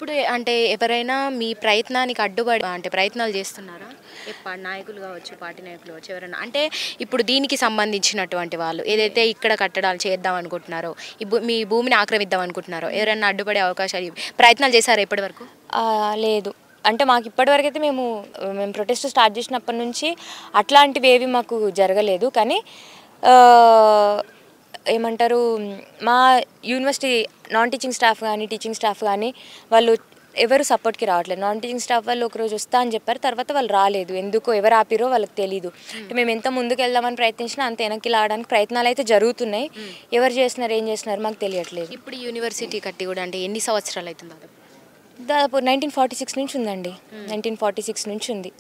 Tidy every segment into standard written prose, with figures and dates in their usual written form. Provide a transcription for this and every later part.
ఇప్పుడు అంటే ఎవరైనా మీ ప్రయత్నానికి అడ్డుపడి అంటే ప్రయత్నాలు చేస్తున్నారా? నాయకులు కావచ్చు, పార్టీ నాయకులు కావచ్చు ఎవరైనా అంటే ఇప్పుడు దీనికి సంబంధించినటువంటి వాళ్ళు ఏదైతే ఇక్కడ కట్టడాలు చేద్దాం అనుకుంటున్నారో, మీ భూమిని ఆక్రమిద్దాం అనుకుంటున్నారో ఎవరైనా అడ్డుపడే అవకాశాలు ప్రయత్నాలు చేశారా ఇప్పటివరకు? లేదు. అంటే మాకు ఇప్పటివరకైతే మేము ప్రొటెస్ట్ స్టార్ట్ చేసినప్పటి నుంచి అట్లాంటివి ఏవి మాకు జరగలేదు. కానీ ఏమంటారు, మా యూనివర్సిటీ నాన్ టీచింగ్ స్టాఫ్ కానీ టీచింగ్ స్టాఫ్ కానీ వాళ్ళు ఎవరు సపోర్ట్కి రావట్లేదు. నాన్ టీచింగ్ స్టాఫ్ వాళ్ళు ఒకరోజు వస్తా అని చెప్పారు, తర్వాత వాళ్ళు రాలేదు. ఎందుకో ఎవరు ఆపిరో వాళ్ళకి తెలీదు. అంటే మేము ఎంత ముందుకు వెళ్దామని ప్రయత్నించినా అంత వెనక్కి లాగడానికి ప్రయత్నాలు అయితే జరుగుతున్నాయి. ఎవరు చేస్తున్నారు ఏం చేస్తున్నారు మాకు తెలియట్లేదు. ఇప్పుడు యూనివర్సిటీ కట్టి కూడా అంటే ఎన్ని సంవత్సరాలు అవుతుంది? దాదాపు 1946 నుంచి ఉందండి. 1946 నుంచి ఉంది.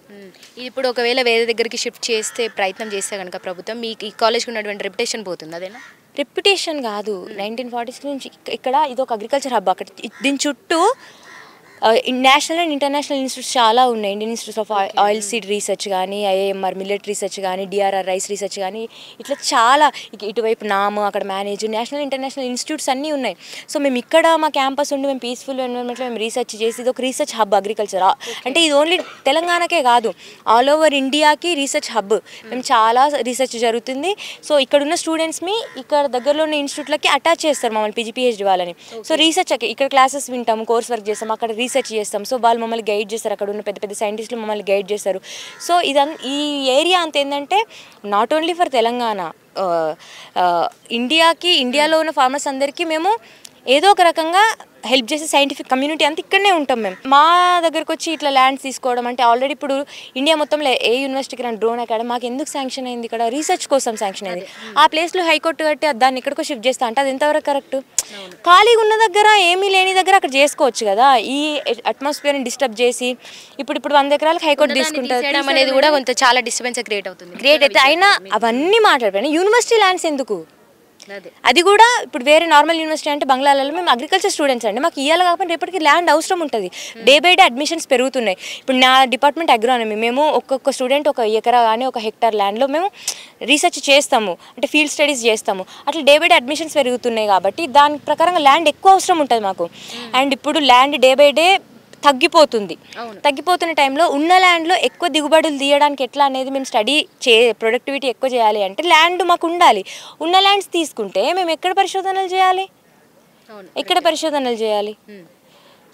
ఇప్పుడు ఒకవేళ వేరే దగ్గరికి షిఫ్ట్ చేస్తే ప్రయత్నం చేస్తే కనుక ప్రభుత్వం మీకు ఈ కాలేజ్కి ఉన్నటువంటి రెప్యుటేషన్ పోతుంది, అదేనా? రెప్యుటేషన్ కాదు, 1946 నుంచి ఇక్కడ ఇది ఒక అగ్రికల్చర్ హబ్. అక్కడ దీని చుట్టూ నేషనల్ అండ్ ఇంటర్నేషనల్ ఇన్స్టిట్యూట్స్ చాలా ఉన్నాయి. Indian institute of oil seed research కానీ, ఐఏఎంఆర్ మిల్లెట్ రీసెర్చ్ కానీ, డిఆర్ఆర్ రైస్ రీసెర్చ్ కానీ, ఇట్లా చాలా ఇటువైపు నామ్ అక్కడ మేనేజ్ నేషనల్ ఇంటర్నేషనల్ ఇన్స్టిట్యూట్స్ అన్నీ ఉన్నాయి. సో మేము ఇక్కడ మా క్యాంపస్ ఉండి మేము పీస్ఫుల్ ఎన్విరాన్మెంట్లో మేము రీసెర్చ్ చేసి ఇది ఒక రీసెర్చ్ హబ్ అగ్రికల్చర్. అంటే ఇది ఓన్లీ తెలంగాణకే కాదు, ఆల్ ఓవర్ ఇండియాకి రీసెర్చ్ హబ్. మేము చాలా రీసెర్చ్ జరుగుతుంది. సో ఇక్కడ ఉన్న స్టూడెంట్స్ని ఇక్కడ దగ్గరలో ఉన్న ఇన్స్టిట్యూట్లకి అటాచ్ చేస్తారు మమ్మల్ని పిహెచ్డి వాళ్ళని. సో రీసెర్చ్ ఇక్కడ క్లాసెస్ వింటాము, కోర్స్ వర్క్ చేస్తాం, అక్కడ రీసెర్చ్ చేస్తాం. సో వాళ్ళు మమ్మల్ని గైడ్ చేస్తారు, అక్కడ ఉన్న పెద్ద పెద్ద సైంటిస్టులు మమ్మల్ని గైడ్ చేస్తారు. సో ఈ ఏరియా అంత ఏంటంటే నాట్ ఓన్లీ ఫర్ తెలంగాణ, ఇండియాలో ఉన్న ఫార్మర్స్ అందరికీ మేము ఏదో ఒక రకంగా హెల్ప్ చేసే సైంటిఫిక్ కమ్యూనిటీ అంతా ఇక్కడనే ఉంటాం. మేము మా దగ్గరకు వచ్చి ఇట్లా ల్యాండ్స్ తీసుకోవడం అంటే ఆల్రెడీ ఇప్పుడు ఇండియా మొత్తంలో ఏ యూనివర్సిటీకి రండి డ్రోన్ అకాడమీ మాకు ఎందుకు శాంక్షన్ అయింది, ఇక్కడ రీసెర్చ్ కోసం శాంక్షన్ అయింది. ఆ ప్లేస్లో హైకోర్టు కట్టి దాన్ని ఇక్కడికో షిఫ్ట్ చేస్తా అంటే అది ఎంతవరకు కరెక్ట్? ఖాళీగా ఉన్న దగ్గర ఏమీ లేని దగ్గర అక్కడ చేసుకోవచ్చు కదా. ఈ అట్మాస్ఫియర్ని డిస్టర్బ్ చేసి ఇప్పుడు 100 ఎకరాలకు హైకోర్టు తీసుకుంటారు అనేది కూడా కొంత చాలా డిస్టర్బెన్స్ క్రియేట్ అవుతుంది. క్రియేట్ అయితే అయినా అవన్నీ మాట్లాడిపోయినా యూనివర్సిటీ ల్యాండ్స్ ఎందుకు? అది కూడా ఇప్పుడు వేరే నార్మల్ యూనివర్సిటీ అంటే బంగ్లాలలో మేము అగ్రికల్చర్ స్టూడెంట్స్ అండి, మాకు ఇవ్వాలి కాకపోతే రేపటికి ల్యాండ్ అవసరం ఉంటుంది. డే బై డే అడ్మిషన్స్ పెరుగుతున్నాయి. ఇప్పుడు నా డిపార్ట్మెంట్ అగ్రానమీ, మేము ఒక్కొక్క స్టూడెంట్ 1 ఎకరా కానీ 1 హెక్టార్ ల్యాండ్లో మేము రీసెర్చ్ చేస్తాము, అంటే ఫీల్డ్ స్టడీస్ చేస్తాము. అట్లా డే బై డే అడ్మిషన్స్ పెరుగుతున్నాయి కాబట్టి దాని ప్రకారంగా ల్యాండ్ ఎక్కువ అవసరం ఉంటుంది మాకు. అండ్ ఇప్పుడు ల్యాండ్ డే బై డే తగ్గిపోతున్న టైంలో ఉన్న ల్యాండ్లో ఎక్కువ దిగుబడులు తీయడానికి ఎట్లా అనేది మేము స్టడీ ప్రొడక్టివిటీ ఎక్కువ చేయాలి అంటే ల్యాండ్ మాకు ఉండాలి. ఉన్న ల్యాండ్స్ తీసుకుంటే మేము ఎక్కడ పరిశోధనలు చేయాలి?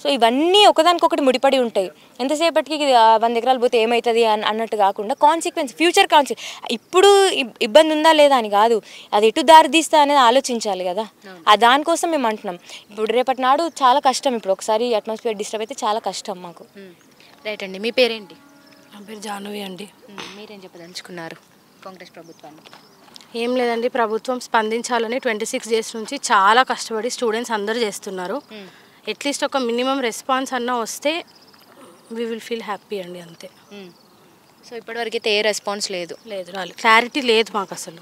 సో ఇవన్నీ ఒకదానికొకటి ముడిపడి ఉంటాయి. ఎంతసేపటికి 100 ఎకరాలు పోతే ఏమవుతుంది అన్నట్టు కాకుండా ఫ్యూచర్ ఇప్పుడు ఇబ్బంది ఉందా లేదా అని కాదు, అది ఎటు దారి తీస్తా అనేది ఆలోచించాలి కదా. దానికోసం మేము అంటున్నాం. ఇప్పుడు రేపటి నాడు చాలా కష్టం, ఇప్పుడు ఒకసారి అట్మాస్ఫియర్ డిస్టర్బ్ అయితే చాలా కష్టం మాకు. రైట్ అండి, మీ పేరేంటి? నా పేరు జాహ్నవి అండి. మీరేం చెప్పదలుచుకున్నారు కాంగ్రెస్ ప్రభుత్వానికి? ఏం లేదండి, ప్రభుత్వం స్పందించాలని 26 డేస్ నుంచి చాలా కష్టపడి స్టూడెంట్స్ అందరూ చేస్తున్నారు. అట్లీస్ట్ ఒక మినిమం రెస్పాన్స్ అన్నా వస్తే వీ విల్ ఫీల్ హ్యాపీ అండి, అంతే. సో ఇప్పటివరకు అయితే ఏ రెస్పాన్స్ లేదు? రాలేదు, క్లారిటీ లేదు మాకు, అసలు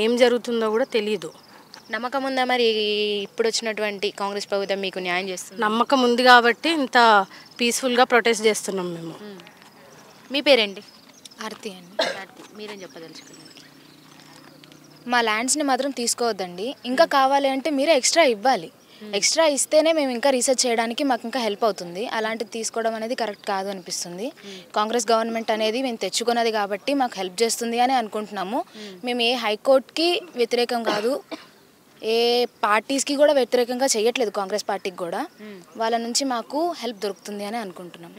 ఏం జరుగుతుందో కూడా తెలియదు. నమ్మకం ఉందా మరి ఇప్పుడు వచ్చినటువంటి కాంగ్రెస్ ప్రభుత్వం మీకు న్యాయం చేస్తుంది? నమ్మకం ఉంది కాబట్టి ఇంత పీస్ఫుల్గా ప్రొటెస్ట్ చేస్తున్నాం మేము. మీ పేరేంటి? ఆర్తి అండి. మీరేం చెప్పదలుచుకున్నారు? మా ల్యాండ్స్ని మాత్రం తీసుకోవద్దండి, ఇంకా కావాలి అంటే మీరే ఎక్స్ట్రా ఇవ్వాలి. ఎక్స్ట్రా ఇస్తేనే మేము ఇంకా రీసెర్చ్ చేయడానికి మాకు ఇంకా హెల్ప్ అవుతుంది. అలాంటిది తీసుకోవడం అనేది కరెక్ట్ కాదు అనిపిస్తుంది. కాంగ్రెస్ గవర్నమెంట్ అనేది మేము తెచ్చుకున్నది కాబట్టి మాకు హెల్ప్ చేస్తుంది అని అనుకుంటున్నాము. మేము ఏ హైకోర్టుకి వ్యతిరేకం కాదు, ఏ పార్టీస్కి కూడా వ్యతిరేకంగా చేయట్లేదు. కాంగ్రెస్ పార్టీకి కూడా వాళ్ళ నుంచి మాకు హెల్ప్ దొరుకుతుంది అని అనుకుంటున్నాం.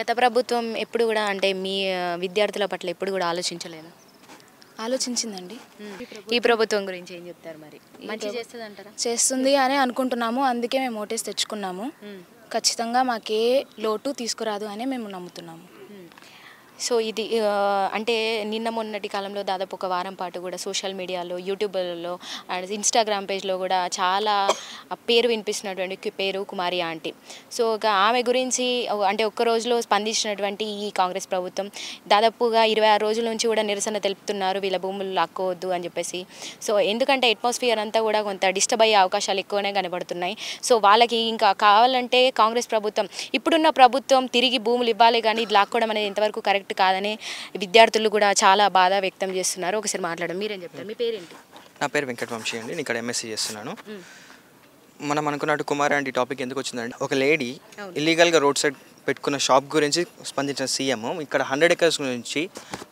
గత ప్రభుత్వం ఎప్పుడు కూడా అంటే మీ విద్యార్థుల పట్ల ఎప్పుడు కూడా ఆలోచించలేదు? ఆలోచించిందండి. ఈ ప్రభుత్వం గురించి ఏం చెప్తారు మరి? మంచి చేస్తుంది అంటారా? చేస్తుంది అని అనుకుంటున్నాము, అందుకే మేము ఓటేసి తెచ్చుకున్నాము. ఖచ్చితంగా మాకే లోటు తీసుకురాదు అని మేము నమ్ముతున్నాము. సో ఇది అంటే నిన్న మొన్నటి కాలంలో దాదాపు ఒక వారం పాటు కూడా సోషల్ మీడియాలో, యూట్యూబ్లలో అండ్ ఇన్స్టాగ్రామ్ పేజ్లో కూడా చాలా పేరు వినిపిస్తున్నటువంటి పేరు కుమారి ఆంటీ. సో ఆమె గురించి అంటే ఒక్క రోజులో స్పందించినటువంటి ఈ కాంగ్రెస్ ప్రభుత్వం దాదాపుగా 26 రోజుల నుంచి కూడా నిరసన తెలుపుతున్నారు, వీళ్ళ భూములు లాక్కోవద్దు అని చెప్పేసి. సో ఎందుకంటే అట్మాస్ఫియర్ అంతా కూడా కొంత డిస్టర్బ్ అయ్యే అవకాశాలు ఎక్కువనే కనబడుతున్నాయి. సో వాళ్ళకి ఇంకా కావాలంటే కాంగ్రెస్ ప్రభుత్వం, ఇప్పుడున్న ప్రభుత్వం తిరిగి భూములు ఇవ్వాలి, కానీ ఇది లాక్కోవడం అనేది ఎంతవరకు కరెక్ట్ కాదని విద్యార్థులు కూడా చాలా బాధ వ్యక్తం చేస్తున్నారు. ఒకసారి మాట్లాడడం, మీరేం చెప్తారు? మీ పేరేంటి? నా పేరు వెంకటవంశీ అండి, నేను ఇక్కడ ఎంఎస్సీ చేస్తున్నాను. మనం అనుకున్నట్టు కుమార్ ఆంటీ టాపిక్ ఎందుకు వచ్చిందంటే, ఒక లేడీ ఇల్లీగల్గా రోడ్ సైడ్ పెట్టుకున్న షాప్ గురించి స్పందించిన సీఎం ఇక్కడ 100 acres నుంచి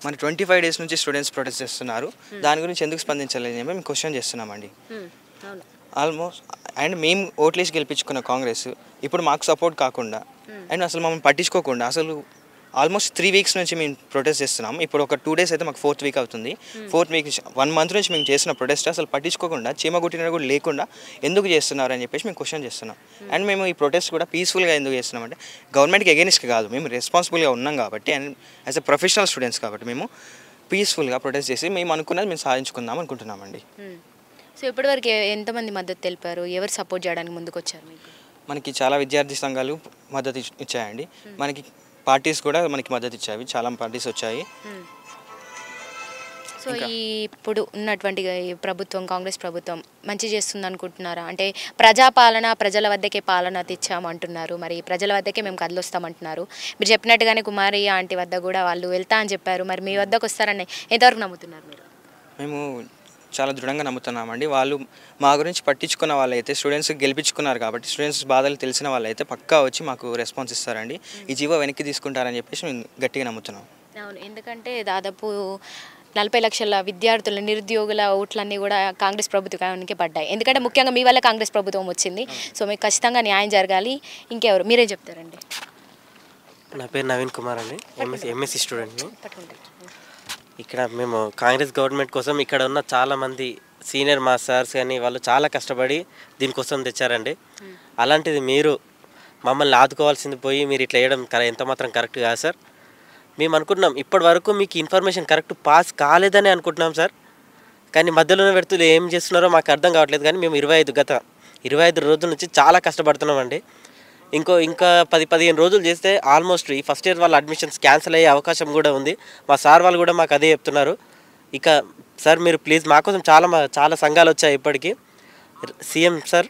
మన 25 days నుంచి స్టూడెంట్స్ ప్రొటెస్ట్ చేస్తున్నారు. దాని గురించి ఎందుకు స్పందించలేదని మేము క్వశ్చన్ చేస్తున్నామండి. ఆల్మోస్ట్ అండ్ మేము ఓట్లేసి గెలిపించుకున్న కాంగ్రెస్ ఇప్పుడు మాకు సపోర్ట్ కాకుండా అండ్ అసలు మమ్మల్ని పట్టించుకోకుండా అసలు ఆల్మోస్ట్ 3 weeks నుంచి మేము ప్రొటెస్ట్ చేస్తున్నాం. ఇప్పుడు ఒక 2 days అయితే మాకు 4th week అవుతుంది. 4th week 1 month నుంచి మేము చేసిన ప్రొటెస్ట్ అసలు పట్టించుకోకుండా చీమగుట్టిన కూడా లేకుండా ఎందుకు చేస్తున్నారు అని చెప్పేసి మేము క్వశ్చన్ చేస్తున్నాం. అండ్ మేము ఈ ప్రొటెస్ట్ కూడా పీస్ఫుల్గా ఎందుకు చేస్తున్నాం అంటే గవర్నమెంట్కి ఎగెనిస్ట్ కాదు, మేము రెస్పాన్సిబుల్గా ఉన్నాం కాబట్టి and as a professional students కాబట్టి మేము పీస్ఫుల్గా ప్రొటెస్ట్ చేసి మేము అనుకున్నది మేము సాధించుకుందాం అనుకుంటున్నామండి. సో ఇప్పటివరకు ఎంతమంది మద్దతు తెలిపారు? ఎవరు సపోర్ట్ చేయడానికి ముందుకు వచ్చారు మీకు? మనకి చాలా విద్యార్థి సంఘాలు మద్దతు ఇచ్చాయండి. మనకి పార్టీస్ కూడా మనకి మద్దతు ఇచ్చాయి, చాలా పార్టీస్ వచ్చాయి. సో ఇప్పుడు ఉన్నటువంటి ప్రభుత్వం, కాంగ్రెస్ ప్రభుత్వం మంచి చేస్తుంది అనుకుంటున్నారా? అంటే ప్రజాపాలన, ప్రజల వద్దకే పాలన తెచ్చామంటున్నారు, మరి ప్రజల వద్దకే మేము కదిలొస్తామంటున్నారు. మీరు చెప్పినట్టుగానే కుమారి ఆంటీ వద్ద కూడా వాళ్ళు వెళ్తా అని చెప్పారు. మరి మీ వద్దకు వస్తారని ఎంతవరకు నమ్ముతున్నారు మీరు? మేము చాలా దృఢంగా నమ్ముతున్నామండి. వాళ్ళు మా గురించి పట్టించుకున్న వాళ్ళైతే స్టూడెంట్స్ గెలిపించుకున్నారు కాబట్టి స్టూడెంట్స్ బాధలు తెలిసిన వాళ్ళైతే పక్కా వచ్చి మాకు రెస్పాన్స్ ఇస్తారండి. ఈ జీవో వెనక్కి తీసుకుంటారని చెప్పేసి మేము గట్టిగా నమ్ముతున్నాం. అవును, ఎందుకంటే దాదాపు 40 లక్షల విద్యార్థుల నిరుద్యోగుల ఓట్లన్నీ కూడా కాంగ్రెస్ ప్రభుత్వానికి పడ్డాయి. ఎందుకంటే ముఖ్యంగా మీ వల్ల కాంగ్రెస్ ప్రభుత్వం వచ్చింది. సో మీకు ఖచ్చితంగా న్యాయం జరగాలి. ఇంకెవరు మీరేం చెప్తారండి? నా పేరు నవీన్ కుమార్ అండి, ఎంఎస్సి స్టూడెంట్ని. ఇక్కడ మేము కాంగ్రెస్ గవర్నమెంట్ కోసం ఇక్కడ ఉన్న చాలామంది సీనియర్ మా సార్స్ కానీ వాళ్ళు చాలా కష్టపడి దీనికోసం తెచ్చారండి. అలాంటిది మీరు మమ్మల్ని ఆదుకోవాల్సింది పోయి మీరు ఇట్లా వేయడం ఎంత మాత్రం కరెక్ట్ కాదు సార్. మేము అనుకుంటున్నాం ఇప్పటి వరకు మీకు ఇన్ఫర్మేషన్ కరెక్ట్ పాస్ కాలేదని అనుకుంటున్నాం సార్. కానీ మధ్యలోనే పెడుతూ ఏం చేస్తున్నారో మాకు అర్థం కావట్లేదు. కానీ మేము గత 25 రోజుల నుంచి చాలా కష్టపడుతున్నామండి. ఇంకా 10-15 రోజులు చేస్తే ఆల్మోస్ట్ ఈ ఫస్ట్ ఇయర్ వాళ్ళ అడ్మిషన్స్ క్యాన్సిల్ అయ్యే అవకాశం కూడా ఉంది. మా సార్ వాళ్ళు కూడా మాకు అదే చెప్తున్నారు. ఇక సార్ మీరు ప్లీజ్ మా కోసం చాలా సంఘాలు వచ్చాయి ఇప్పటికీ. సీఎం సార్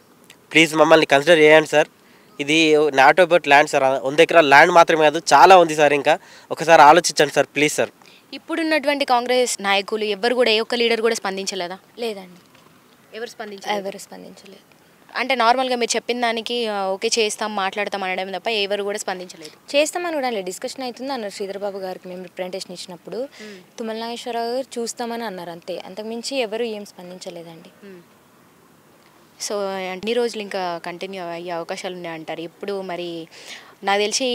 ప్లీజ్ మమ్మల్ని కన్సిడర్ చేయండి సార్. ఇది నాట్ అబౌట్ ల్యాండ్ సార్, 100 ఎకరాల ల్యాండ్ మాత్రమే కాదు, చాలా ఉంది సార్. ఇంకా ఒకసారి ఆలోచించండి సార్ ప్లీజ్ సార్. ఇప్పుడున్నటువంటి కాంగ్రెస్ నాయకులు ఎవరు కూడా, ఏ ఒక్క లీడర్ కూడా స్పందించలేదా? లేదండి, ఎవరు స్పందించలేదు. అంటే నార్మల్గా మీరు చెప్పిన దానికి ఓకే చేస్తాం, మాట్లాడతాం అనడం తప్ప ఎవరు కూడా స్పందించలేదు. చేస్తామని కూడా లేదు, డిస్కషన్ అవుతుంది అన్నారు. శ్రీధర్ బాబు గారికి మేము రిప్రజెంటేషన్ ఇచ్చినప్పుడు తుమ్మల నాగేశ్వరరావు గారు చూస్తామని అన్నారు, అంతే. అంతకుమించి ఎవరు ఏం స్పందించలేదండి. సో అన్ని రోజులు ఇంకా కంటిన్యూ అయ్యే అవకాశాలు ఉన్నాయంటారు. ఇప్పుడు మరి నాకు తెలిసి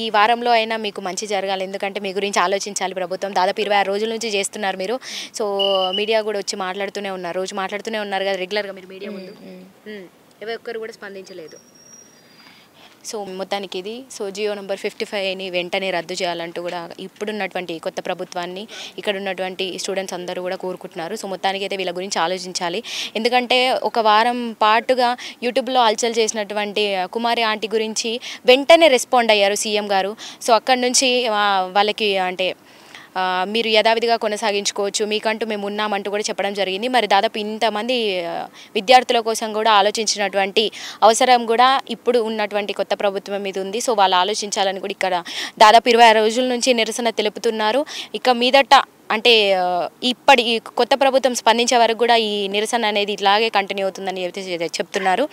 ఈ వారంలో అయినా మీకు మంచి జరగాలి. ఎందుకంటే మీ గురించి ఆలోచించాలి ప్రభుత్వం. దాదాపు 26 రోజుల నుంచి చేస్తున్నారు మీరు. సో మీడియా కూడా వచ్చి మాట్లాడుతూనే ఉన్నారు, రోజు మాట్లాడుతూనే ఉన్నారు కదా రెగ్యులర్గా మీరు మీడియా ముందు. ఎవరు ఒక్కరు కూడా స్పందించలేదు. సో మొత్తానికి ఇది జియో నెంబర్ 55ని వెంటనే రద్దు చేయాలంటూ కూడా ఇప్పుడున్నటువంటి కొత్త ప్రభుత్వాన్ని ఇక్కడ ఉన్నటువంటి స్టూడెంట్స్ అందరూ కూడా కోరుకుంటున్నారు. సో మొత్తానికి అయితే వీళ్ళ గురించి ఆలోచించాలి. ఎందుకంటే ఒక వారం పాటుగా యూట్యూబ్లో హల్చల్ చేసినటువంటి కుమారి ఆంటీ గురించి వెంటనే రెస్పాండ్ అయ్యారు సీఎం గారు. సో అక్కడి నుంచి వాళ్ళకి అంటే మీరు యథావిధిగా కొనసాగించుకోవచ్చు, మీకంటూ మేము ఉన్నామంటూ కూడా చెప్పడం జరిగింది. మరి దాదాపు ఇంతమంది విద్యార్థుల కోసం కూడా ఆలోచించినటువంటి అవసరం కూడా ఇప్పుడు ఉన్నటువంటి కొత్త ప్రభుత్వం మీద ఉంది. సో వాళ్ళు ఆలోచించాలని కూడా ఇక్కడ దాదాపు 26 రోజుల నుంచి నిరసన తెలుపుతున్నారు. ఇక మీదట అంటే ఈ కొత్త ప్రభుత్వం స్పందించే వరకు కూడా ఈ నిరసన అనేది ఇట్లాగే కంటిన్యూ అవుతుందని చెప్తున్నారు.